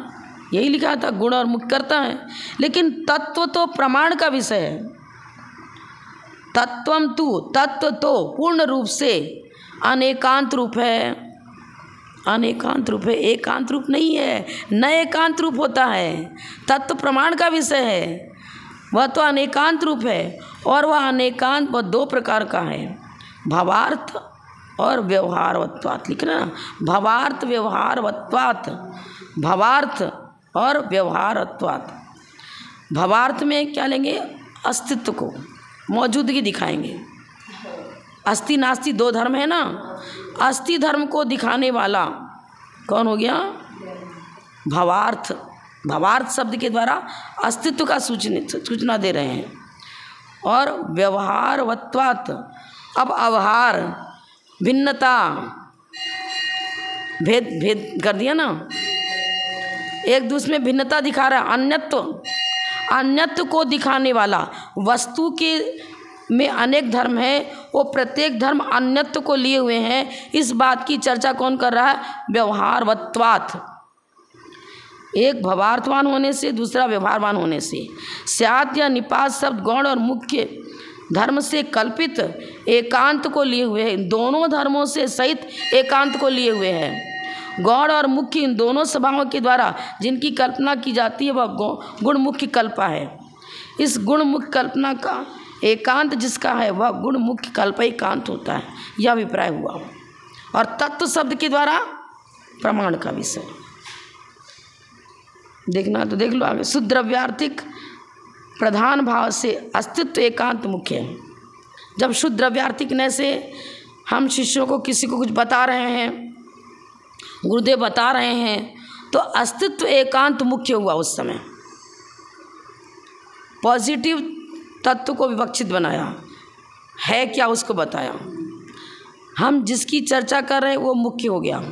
यही लिखा था, गुण और मुख्य करता है। लेकिन तत्व तो प्रमाण का विषय है। तत्वम तु, तत्व तो पूर्ण रूप से अनेकांत रूप है, अनेकांत रूप है, एकांत रूप नहीं है, न एकांत रूप होता है। तत्व प्रमाण का विषय है, वह तो अनेकांत रूप है, और वह अनेकांत वह दो प्रकार का है, भावार्थ और व्यवहारवत्वात्। लिख रहे ना, भावार्थ व्यवहारवत्वात्, भावार्थ और व्यवहारत्वात्। भावार्थ में क्या लेंगे? अस्तित्व को, मौजूदगी दिखाएंगे। अस्ति नास्ति दो धर्म है ना, अस्ति धर्म को दिखाने वाला कौन हो गया? भावार्थ। भावार्थ शब्द के द्वारा अस्तित्व का सूचना दे रहे हैं। और व्यवहारवत्वात्, अब अवहार भिन्नता भेद कर दिया ना, एक दूसरे में भिन्नता दिखा रहा है। अन्यत्व को दिखाने वाला, वस्तु के में अनेक धर्म है, वो प्रत्येक धर्म अन्यत्व को लिए हुए हैं, इस बात की चर्चा कौन कर रहा है? व्यवहारवत्वात्। एक भवार्थवान होने से, दूसरा व्यवहारवान होने से। स्यात् या निपात शब्द गौण और मुख्य धर्म से कल्पित एकांत को लिए हुए है। इन दोनों धर्मों से सहित एकांत को लिए हुए हैं। गौण और मुख्य इन दोनों स्वभावों के द्वारा जिनकी कल्पना की जाती है वह गुण मुख्य कल्पा है। इस गुण मुख्य कल्पना का एकांत जिसका है वह गुण मुख्य कल्प एकांत होता है, यह अभिप्राय हुआ। और तत्व शब्द के द्वारा प्रमाण का विषय देखना तो देख लो आगे। शुद्ध द्रव्यार्थिक प्रधान भाव से अस्तित्व एकांत मुख्य है। जब शुद्ध द्रव्यार्थिकने से हम शिष्यों को किसी को कुछ बता रहे हैं, गुरुदेव बता रहे हैं, तो अस्तित्व एकांत मुख्य हुआ। उस समय पॉजिटिव तत्व को विवक्षित बनाया है, क्या उसको बताया। हम जिसकी चर्चा कर रहे हैं वो मुख्य हो गया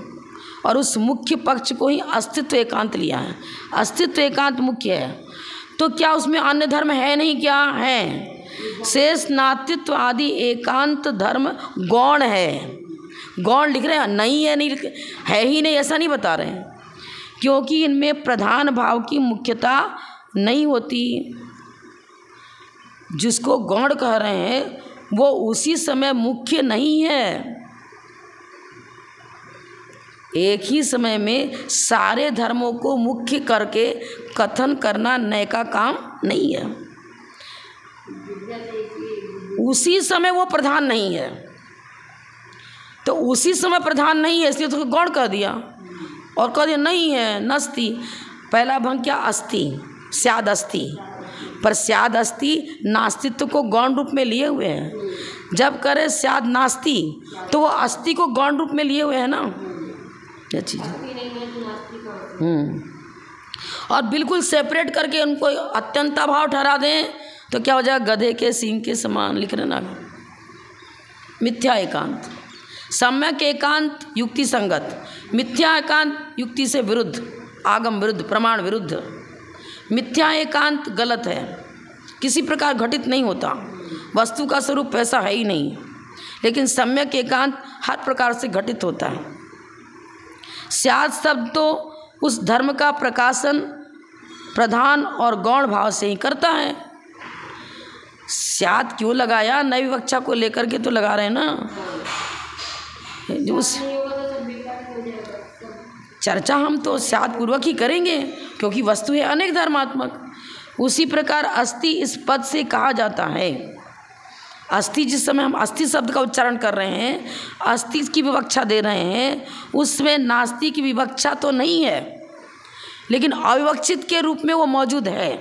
और उस मुख्य पक्ष को ही अस्तित्व एकांत लिया है। अस्तित्व एकांत मुख्य है तो क्या उसमें अन्य धर्म है नहीं? क्या है? शेष नास्तित्व आदि एकांत धर्म गौण है। गौण लिख रहे हैं, नहीं है, नहीं है ही नहीं ऐसा नहीं बता रहे हैं, क्योंकि इनमें प्रधान भाव की मुख्यता नहीं होती। जिसको गौण कह रहे हैं वो उसी समय मुख्य नहीं है। एक ही समय में सारे धर्मों को मुख्य करके कथन करना नए का काम नहीं है। उसी समय वो प्रधान नहीं है, तो उसी समय प्रधान नहीं है इसलिए तो गौण कह दिया और कह दिया नहीं है नस्ति। पहला भंग क्या? अस्ति, स्याद अस्ति। पर स्याद अस्ति नास्तित्व को गौण रूप में लिए हुए हैं। जब करे स्याद नास्ति तो वो अस्ति को गौण रूप में लिए हुए हैं ना, क्या चीज़ है। और बिल्कुल सेपरेट करके उनको अत्यंत अभाव ठहरा दें तो क्या हो जाएगा? गधे के सींग के समान लिख रहे ना। मिथ्या एकांत, सम्यक एकांत युक्ति संगत, मिथ्या एकांत युक्ति से विरुद्ध, आगम विरुद्ध, प्रमाण विरुद्ध। मिथ्या एकांत गलत है, किसी प्रकार घटित नहीं होता, वस्तु का स्वरूप ऐसा है ही नहीं। लेकिन सम्यक एकांत हर प्रकार से घटित होता है। स्याद शब्द तो उस धर्म का प्रकाशन प्रधान और गौण भाव से ही करता है। स्याद क्यों लगाया? नई विवक्षा को लेकर के तो लगा रहे हैं ना। जो चर्चा हम तो स्याद पूर्वक ही करेंगे क्योंकि वस्तु है अनेक धर्मात्मक। उसी प्रकार अस्थि इस पद से कहा जाता है। अस्थि, जिस समय हम अस्थि शब्द का उच्चारण कर रहे हैं, अस्थि की विवक्षा दे रहे हैं, उसमें नास्ति की विवक्षा तो नहीं है, लेकिन अविवक्षित के रूप में वो मौजूद है।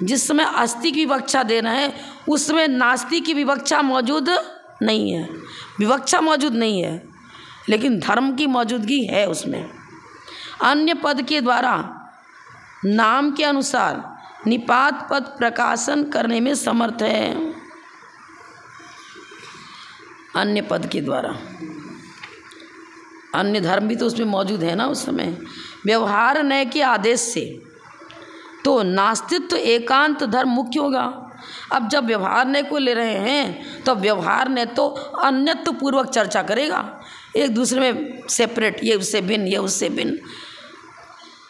जिस समय अस्थि की विवक्षा दे रहे हैं उसमें नास्ति की विवक्षा मौजूद नहीं है, विवक्षा मौजूद नहीं है, लेकिन धर्म की मौजूदगी है उसमें। अन्य पद के द्वारा नाम के अनुसार निपात पद प्रकाशन करने में समर्थ है। अन्य पद के द्वारा अन्य धर्म भी तो उसमें मौजूद है ना उस समय। व्यवहार नय के आदेश से तो नास्तित्व एकांत धर्म मुख्य होगा। अब जब व्यवहार नय को ले रहे हैं तो व्यवहार नय तो अन्यत्व पूर्वक चर्चा करेगा, एक दूसरे में सेपरेट, ये उससे भिन्न, ये उससे भिन्न,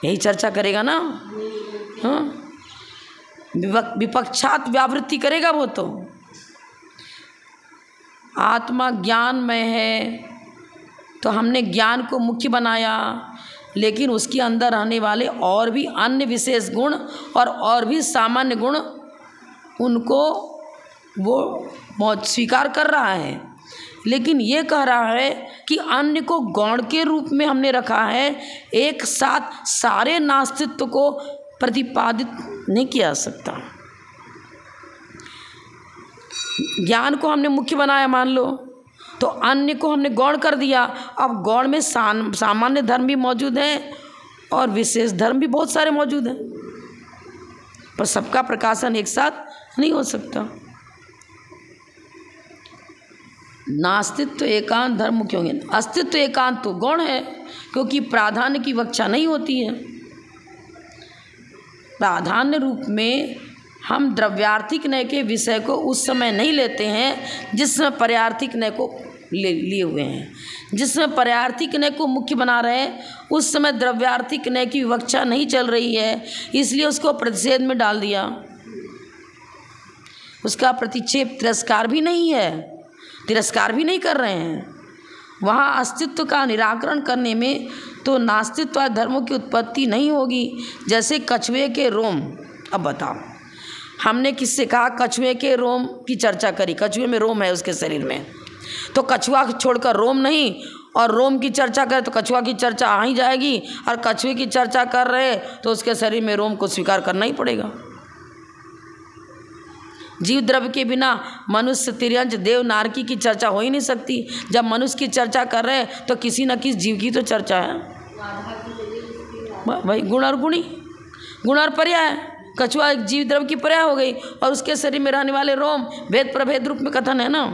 यही चर्चा करेगा ना। हाँ, विपक्षात व्यावृत्ति करेगा वो तो। आत्मा ज्ञान में है तो हमने ज्ञान को मुख्य बनाया, लेकिन उसके अंदर रहने वाले और भी अन्य विशेष गुण और भी सामान्य गुण उनको वो स्वीकार कर रहा है, लेकिन ये कह रहा है कि अन्य को गौण के रूप में हमने रखा है, एक साथ सारे नास्तित्व को प्रतिपादित नहीं किया जा सकता। ज्ञान को हमने मुख्य बनाया मान लो, तो अन्य को हमने गौण कर दिया। अब गौण में सामान्य धर्म भी मौजूद है और विशेष धर्म भी बहुत सारे मौजूद हैं, पर सबका प्रकाशन एक साथ नहीं हो सकता। नास्तित्व एकांत धर्म मुख्य होंगे, अस्तित्व एकांत तो गौण है क्योंकि प्राधान्य की विवक्षा नहीं होती है। प्राधान्य रूप में हम द्रव्यार्थिक नय के विषय को उस समय नहीं लेते हैं जिस समय पर्यार्थिक नय को लिए हुए हैं। जिसमें पर्यार्थिक नय को मुख्य बना रहे हैं, उस समय द्रव्यार्थिक नय की विवक्षा नहीं चल रही है, इसलिए उसको प्रतिषेध में डाल दिया। उसका प्रतिक्षेप तिरस्कार भी नहीं है, तिरस्कार भी नहीं कर रहे हैं। वहाँ अस्तित्व का निराकरण करने में तो नास्तित्व धर्मों की उत्पत्ति नहीं होगी। जैसे कछुए के रोम, अब बताओ, हमने किससे कहा कछुए के रोम की चर्चा करी, कछुए में रोम है उसके शरीर में, तो कछुआ छोड़कर रोम नहीं, और रोम की चर्चा करे तो कछुआ की चर्चा आ ही जाएगी, और कछुए की चर्चा कर रहे तो उसके शरीर में रोम को स्वीकार करना ही पड़ेगा। जीव द्रव्य के बिना मनुष्य, तिर्यंच, देव, नारकी की चर्चा हो ही नहीं सकती। जब मनुष्य की चर्चा कर रहे हैं तो किसी न किसी जीव की तो चर्चा है भाई। गुण और गुणी, गुण और पर्याय, कछुआ एक जीव द्रव्य की पर्याय हो गई, और उसके शरीर में रहने वाले रोम भेद प्रभेद रूप में कथन है ना।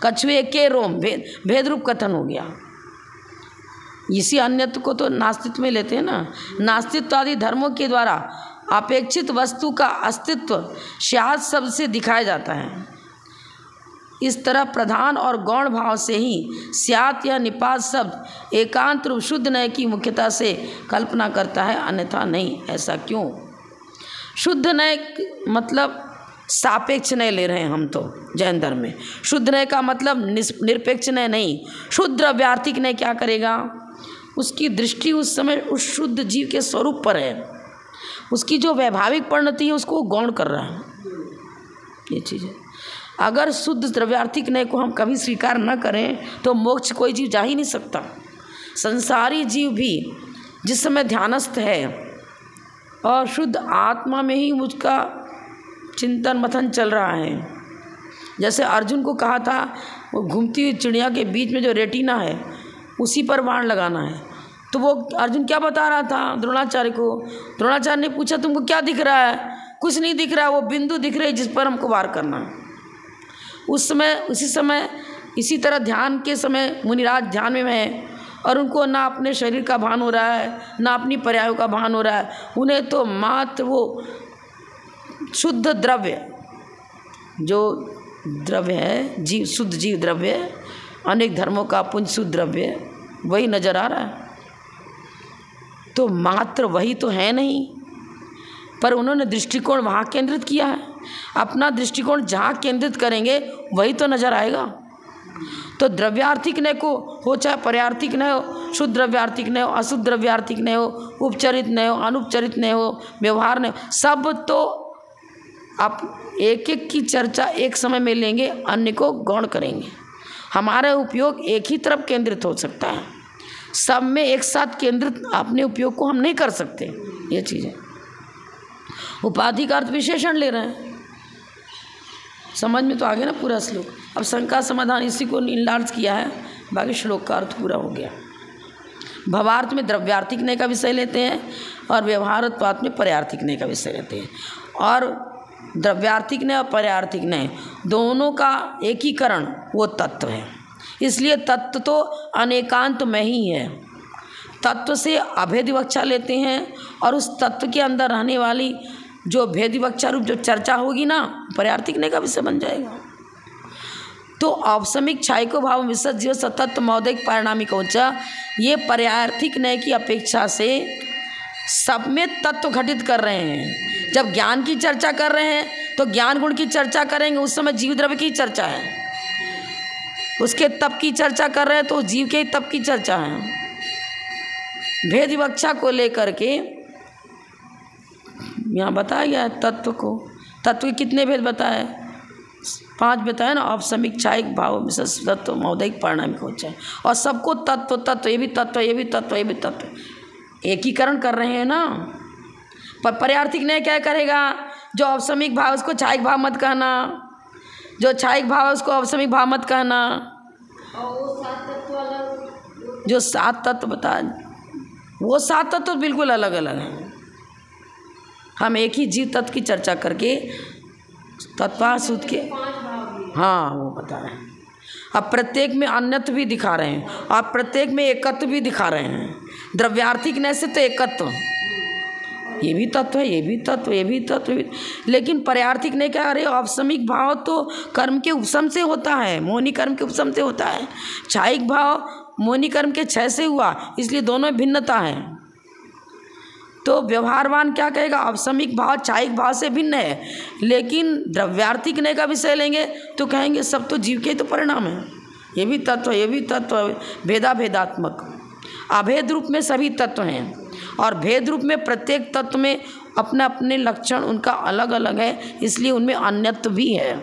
कछुए के रोम भेद रूप कथन हो गया। इसी अन्यत्व को तो नास्तित्व में लेते हैं ना। नास्तित्व आदि धर्मों के द्वारा अपेक्षित वस्तु का अस्तित्व स्यात् शब्द से दिखाया जाता है। इस तरह प्रधान और गौण भाव से ही स्यात् या निपात शब्द एकांत रूप शुद्ध नय की मुख्यता से कल्पना करता है, अन्यथा नहीं। ऐसा क्यों? शुद्ध नय मतलब सापेक्ष नय ले रहे हैं हम तो जैन धर्म में। शुद्ध नय का मतलब निरपेक्ष नय नहीं। शुद्ध द्रव्यार्थिक नय क्या करेगा? उसकी दृष्टि उस समय उस शुद्ध जीव के स्वरूप पर है, उसकी जो वैभाविक परिणति है उसको गौण कर रहा है। ये चीज़ है। अगर शुद्ध द्रव्यार्थिक नय को हम कभी स्वीकार न करें तो मोक्ष कोई जीव जा ही नहीं सकता। संसारी जीव भी जिस समय ध्यानस्थ है और शुद्ध आत्मा में ही उसका चिंतन मथन चल रहा है, जैसे अर्जुन को कहा था वो घूमती हुई चिड़िया के बीच में जो रेटिना है उसी पर बाण लगाना है, तो वो अर्जुन क्या बता रहा था द्रोणाचार्य को? द्रोणाचार्य ने पूछा तुमको क्या दिख रहा है? कुछ नहीं दिख रहा, वो बिंदु दिख रही जिस पर हमको वार करना है। उस समय उसी समय इसी तरह ध्यान के समय मुनिराज ध्यान में हैं और उनको ना अपने शरीर का भान हो रहा है ना अपनी पर्यायों का भान हो रहा है। उन्हें तो मात्र वो शुद्ध द्रव्य, जो द्रव्य है जीव, शुद्ध जीव द्रव्य, अनेक धर्मों का पुंज शुद्ध द्रव्य, वही नज़र आ रहा है। तो मात्र वही तो है नहीं, पर उन्होंने दृष्टिकोण वहाँ केंद्रित किया है। अपना दृष्टिकोण जहाँ केंद्रित करेंगे वही तो नज़र आएगा। तो द्रव्यार्थिक नय को हो चाहे पर्यार्थिक नय हो, शुद्ध द्रव्यार्थिक नय हो, अशुद्ध द्रव्यार्थिक नय हो, उपचरित नय हो, अनुपचरित नय हो, व्यवहार नय हो, सब तो आप एक एक की चर्चा एक समय में लेंगे, अन्य को गौण करेंगे। हमारा उपयोग एक ही तरफ केंद्रित हो सकता है, सब में एक साथ केंद्रित अपने उपयोग को हम नहीं कर सकते। ये चीज़ है। उपाधि का अर्थ विशेषण ले रहे हैं, समझ में तो आ गया ना पूरा श्लोक। अब शंका समाधान इसी को इनलार्ज किया है, बाकी श्लोक का अर्थ पूरा हो गया। भवार्थ में द्रव्यार्थिक नय का विषय लेते हैं और व्यवहारत्वात् में पर्यार्थिक नय का विषय लेते हैं। और द्रव्यार्थिक नय और पर्यार्थिक नय दोनों का एकीकरण वो तत्व है। इसलिए तत्व तो अनेकांत में ही है। तत्व से अभेद विवक्षा लेते हैं और उस तत्व के अंदर रहने वाली जो भेद विवक्षा रूप जो चर्चा होगी ना, पर्यार्थिक नय का विषय बन जाएगा। तो औपसमिक छायको भाव विसर्ज जीव सतत्व मौदिक परिणामिक ऊंचा, ये पर्यार्थिक नय की अपेक्षा से सब में तत्व घटित कर रहे हैं। जब ज्ञान की चर्चा कर रहे हैं तो ज्ञान गुण की चर्चा करेंगे, उस समय जीव द्रव्य की चर्चा है। उसके तप की चर्चा कर रहे हैं तो जीव के तप की चर्चा है। भेद विवक्षा को लेकर के यहाँ बताया गया है तत्व को। तत्व के कितने भेद बताए? 5 बताए ना, औपसमिक छायिक भाव विशेष तत्व मौदिक परिणामिक हो जाए। और सबको तत्व तत्व, ये भी तत्व, ये भी तत्व, ये भी तत्व, एकीकरण कर रहे हैं ना। पर पर्यार्थिक नय क्या करेगा? जो औपसमिक भाव उसको छायिक भाव मत कहना, जो छायिक भाव है उसको औपसमिक भाव मत कहना। और वो 7 तत्व अलग, जो 7 तत्व बताए वो 7 तत्व बिल्कुल अलग अलग हैं। हम एक ही जीव तत्व की चर्चा करके तत्वासुद के 5 भाव भी। हाँ वो बता रहे हैं। अब प्रत्येक में अन्यत्व भी दिखा रहे हैं और प्रत्येक में एकत्व भी दिखा रहे हैं। द्रव्यार्थिक नय से तो एकत्व, ये भी तत्व है, ये भी तत्व, ये भी तत्व। लेकिन पर्यार्थिक ने कहा अरे औपसमिक भाव तो कर्म के उपसम से होता है, मोहिनी कर्म के उपसम से होता है। छायिक भाव मोहिनी कर्म के क्षय से हुआ, इसलिए दोनों में भिन्नता है। तो व्यवहारवान क्या कहेगा, औपसमिक भाव छायिक भाव से भिन्न है, लेकिन द्रव्यार्थिक ने का विषय लेंगे तो कहेंगे सब तो जीव के तो परिणाम है, ये भी तत्व, ये भी तत्व, भेदा भेदात्मक। अभेद रूप में सभी तत्व हैं और भेद रूप में प्रत्येक तत्व में अपने अपने लक्षण उनका अलग अलग है, इसलिए उनमें अन्यत्व भी है।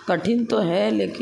कठिन तो है लेकिन